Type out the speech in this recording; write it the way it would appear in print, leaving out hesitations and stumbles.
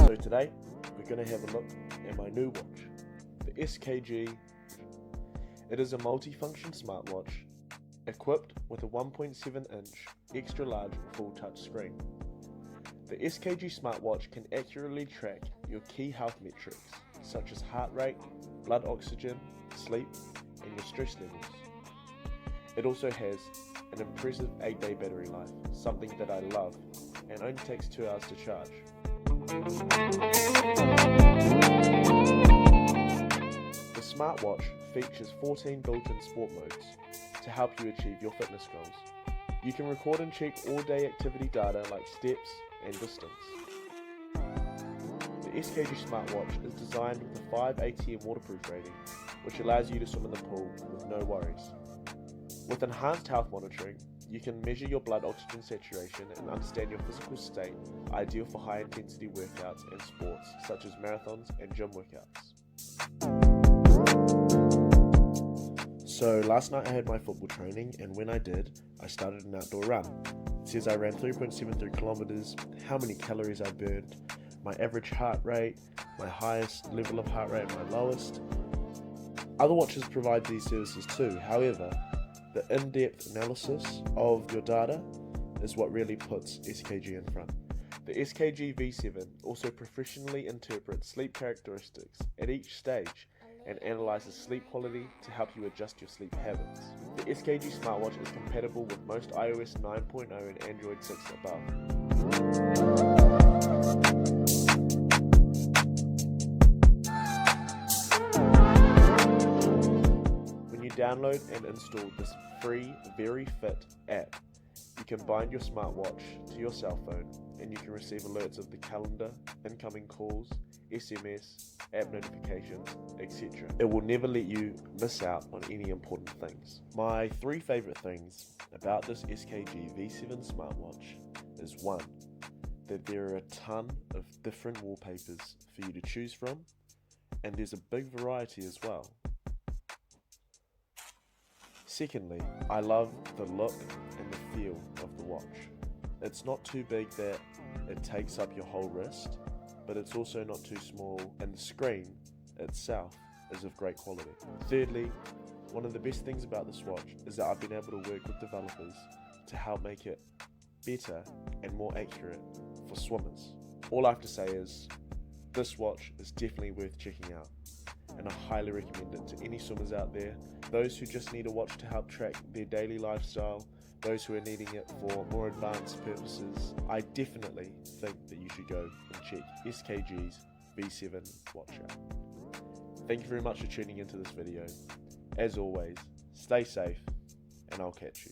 So today we're going to have a look at my new watch, the SKG. It is a multi-function smartwatch equipped with a 1.7-inch extra large full touch screen. The SKG smartwatch can accurately track your key health metrics such as heart rate, blood oxygen, sleep and your stress levels. It also has an impressive 8-day battery life, something that I love, and only takes 2 hours to charge. The smartwatch features 14 built-in sport modes to help you achieve your fitness goals. You can record and check all-day activity data like steps and distance. The SKG smartwatch is designed with a 5 ATM waterproof rating, which allows you to swim in the pool with no worries. With enhanced health monitoring, you can measure your blood oxygen saturation and understand your physical state, ideal for high-intensity workouts and sports such as marathons and gym workouts. So last night I had my football training, and when I did, I started an outdoor run. It says I ran 3.73 kilometers, how many calories I burned, my average heart rate, my highest level of heart rate, and my lowest. Other watches provide these services too, however, the in-depth analysis of your data is what really puts SKG in front. The SKG V7 also professionally interprets sleep characteristics at each stage and analyzes sleep quality to help you adjust your sleep habits. The SKG smartwatch is compatible with most iOS 9.0 and Android 6 above. When you download and install this free Very Fit app, you can bind your smartwatch to your cell phone and you can receive alerts of the calendar, incoming calls, SMS, app notifications, etc. It will never let you miss out on any important things. My 3 favorite things about this SKG V7 smartwatch is 1, that there are a ton of different wallpapers for you to choose from, and there's a big variety as well. Secondly, I love the look and the feel of the watch. It's not too big that it takes up your whole wrist, but it's also not too small, and the screen itself is of great quality. Thirdly, one of the best things about this watch is that I've been able to work with developers to help make it better and more accurate for swimmers. All I have to say is, this watch is definitely worth checking out, and I highly recommend it to any swimmers out there, those who just need a watch to help track their daily lifestyle, those who are needing it for more advanced purposes. I definitely think that you should go and check SKG's V7 watch out. Thank you very much for tuning into this video. As always, stay safe, and I'll catch you.